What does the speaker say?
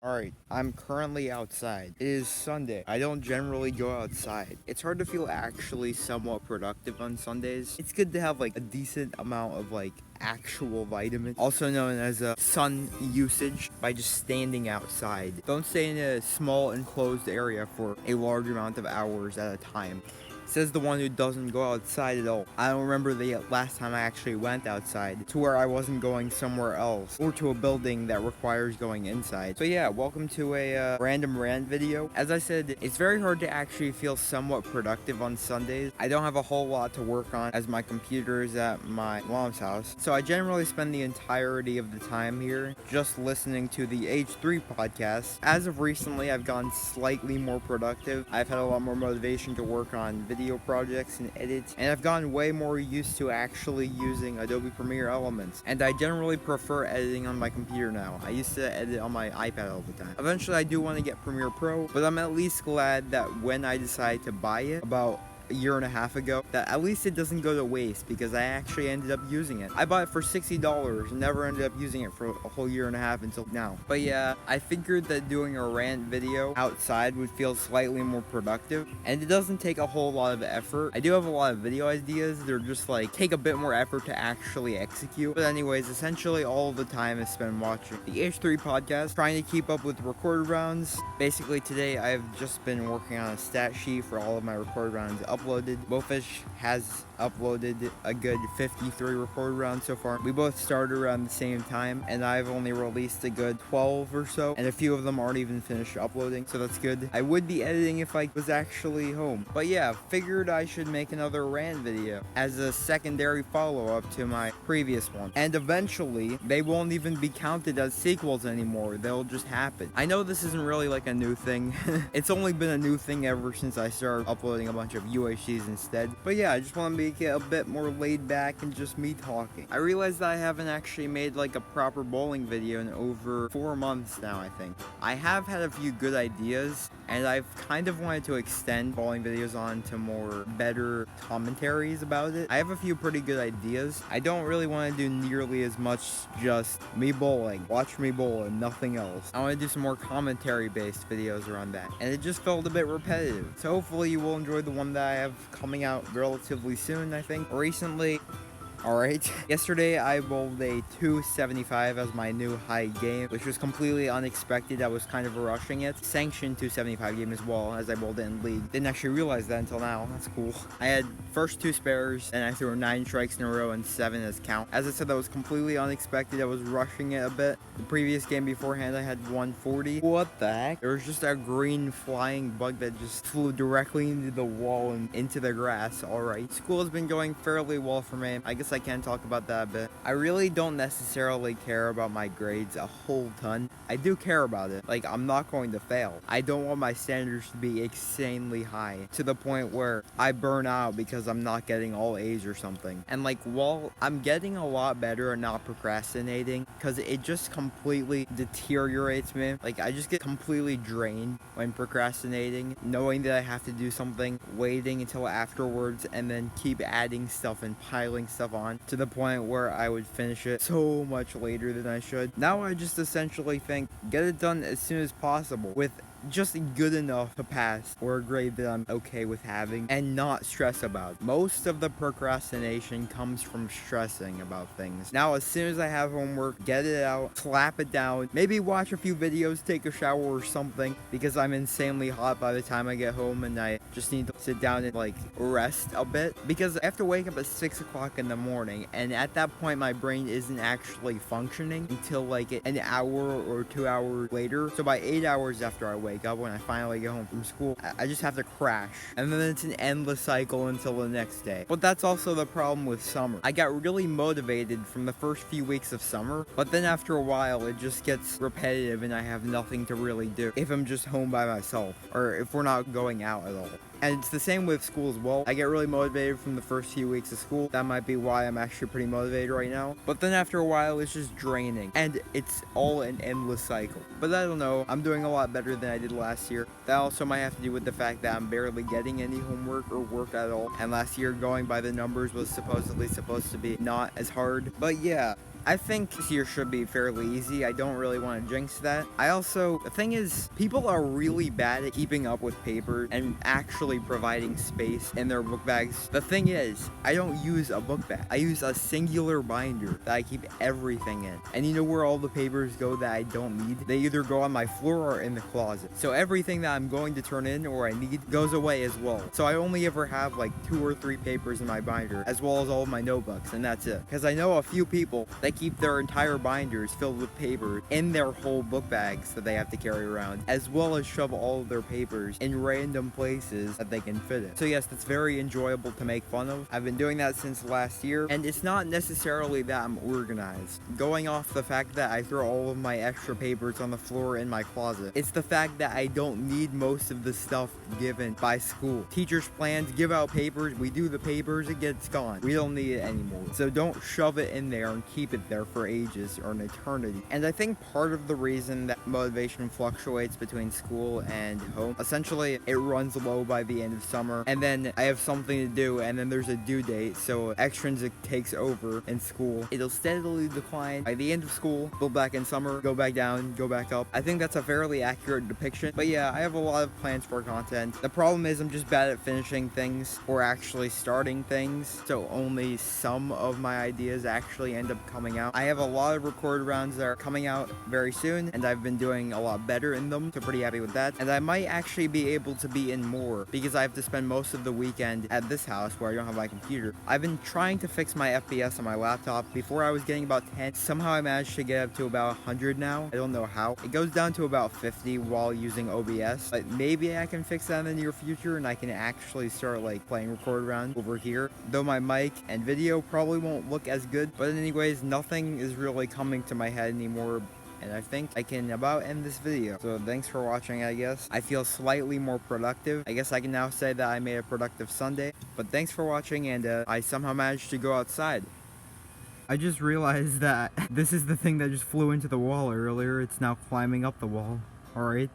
Alright, I'm currently outside. It is Sunday. I don't generally go outside. It's hard to feel actually somewhat productive on Sundays. It's good to have like a decent amount of actual vitamin, also known as a sun usage, by just standing outside. Don't stay in a small enclosed area for a large amount of hours at a time. Says the one who doesn't go outside at all. I don't remember the last time I actually went outside to where I wasn't going somewhere else or to a building that requires going inside. So yeah, welcome to a random rant video. As I said, it's very hard to actually feel somewhat productive on Sundays. I don't have a whole lot to work on as my computer is at my mom's house. So I generally spend the entirety of the time here just listening to the H3 podcast. As of recently, I've gotten slightly more productive. I've had a lot more motivation to work on video projects and edits, and I've gotten way more used to actually using Adobe Premiere Elements, and I generally prefer editing on my computer now. I used to edit on my iPad all the time. Eventually I do want to get Premiere Pro, but I'm at least glad that when I decided to buy it about a year and a half ago, that at least it doesn't go to waste because I actually ended up using it. I bought it for $60 and never ended up using it for a whole year and a half until now. But yeah, I figured that doing a rant video outside would feel slightly more productive, and it doesn't take a whole lot of effort. I do have a lot of video ideas. They're just take a bit more effort to actually execute. But anyways, essentially all the time is spent watching the H3 podcast, trying to keep up with record rounds. Basically today I've just been working on a stat sheet for all of my record rounds uploaded. Bofish has uploaded a good 53 record rounds so far. We both started around the same time, and I've only released a good 12 or so, and a few of them aren't even finished uploading, so that's good. I would be editing if I was actually home. But yeah, figured I should make another rant video as a secondary follow-up to my previous one. And eventually, they won't even be counted as sequels anymore. They'll just happen. I know this isn't really a new thing. It's only been a new thing ever since I started uploading a bunch of UHCs instead. But yeah, I just want to make it a bit more laid back and just me talking. I realized that I haven't actually made a proper bowling video in over 4 months now, I think. I have had a few good ideas, and I've kind of wanted to extend bowling videos on to more better commentaries about it. I have a few pretty good ideas. I don't really want to do nearly as much just me bowling, watch me bowl, and nothing else. I want to do some more commentary based videos around that, and it just felt a bit repetitive. So hopefully you will enjoy the one that I have coming out relatively soon, I think. Recently, alright. Yesterday, I bowled a 275 as my new high game, which was completely unexpected. I was kind of rushing it. Sanctioned 275 game as well, as I bowled it in league. Didn't actually realize that until now. That's cool. I had first 2 spares, and I threw 9 strikes in a row and 7 as count. As I said, that was completely unexpected. I was rushing it a bit. The previous game beforehand, I had 140. What the heck? There was just a green flying bug that just flew directly into the wall and into the grass. Alright. School has been going fairly well for me. I guess I can talk about that a bit. I really don't necessarily care about my grades a whole ton. I do care about it. I'm not going to fail. I don't want my standards to be insanely high to the point where I burn out because I'm not getting all A's or something. And while I'm getting a lot better at not procrastinating, because it just completely deteriorates me. I just get completely drained when procrastinating, knowing that I have to do something, waiting until afterwards, and then keep adding stuff and piling stuff on to the point where I would finish it so much later than I should. Now I just essentially think, get it done as soon as possible with just good enough to pass, or a grade that I'm okay with having, and not stress about. Most of the procrastination comes from stressing about things. Now, as soon as I have homework, get it out, slap it down, maybe watch a few videos, take a shower or something, because I'm insanely hot by the time I get home and I just need to sit down and rest a bit, because I have to wake up at 6 o'clock in the morning, and at that point my brain isn't actually functioning until an hour or 2 hours later. So by 8 hours after I wake up, when I finally get home from school, I just have to crash, and then it's an endless cycle until the next day. But that's also the problem with summer. I got really motivated from the first few weeks of summer, but then after a while it just gets repetitive and I have nothing to really do if I'm just home by myself, or if we're not going out at all. And it's the same with school as well. I get really motivated from the first few weeks of school. That might be why I'm actually pretty motivated right now. But then after a while, it's just draining. And it's all an endless cycle. But I don't know. I'm doing a lot better than I did last year. That also might have to do with the fact that I'm barely getting any homework or work at all. And last year, going by the numbers, was supposedly supposed to be not as hard. But yeah, I think this year should be fairly easy. I don't really want to jinx that. The thing is, people are really bad at keeping up with paper and actually providing space in their book bags. The thing is, I don't use a book bag. I use a singular binder that I keep everything in. And you know where all the papers go that I don't need? They either go on my floor or in the closet. So everything that I'm going to turn in or I need goes away as well. So I only ever have like 2 or 3 papers in my binder, as well as all of my notebooks, and that's it. Because I know a few people that keep their entire binders filled with paper in their whole book bags that they have to carry around, as well as shove all of their papers in random places that they can fit it. So yes, that's very enjoyable to make fun of. I've been doing that since last year, and it's not necessarily that I'm organized. Going off the fact that I throw all of my extra papers on the floor in my closet, it's the fact that I don't need most of the stuff given by school. Teachers plan to give out papers, we do the papers, it gets gone. We don't need it anymore. So don't shove it in there and keep it there for ages or an eternity. And I think part of the reason that motivation fluctuates between school and home, essentially it runs low by the end of summer, and then I have something to do, and then there's a due date, so extrinsic takes over in school. It'll steadily decline by the end of school, go back in summer, go back down, go back up. I think that's a fairly accurate depiction. But yeah, I have a lot of plans for content. The problem is I'm just bad at finishing things or actually starting things, so only some of my ideas actually end up coming out. I have a lot of record rounds that are coming out very soon, and I've been doing a lot better in them, so pretty happy with that. And I might actually be able to be in more because I have to spend most of the weekend at this house where I don't have my computer. I've been trying to fix my FPS on my laptop. Before I was getting about 10. Somehow I managed to get up to about 100 now. I don't know how. It goes down to about 50 while using OBS, but maybe I can fix that in the near future and I can actually start like playing record round over here. Though my mic and video probably won't look as good, but anyways, nothing is really coming to my head anymore. And I think I can about end this video. So thanks for watching, I guess. I feel slightly more productive. I guess I can now say that I made a productive Sunday. But thanks for watching, and I somehow managed to go outside. I just realized that this is the thing that just flew into the wall earlier. It's now climbing up the wall. Alright.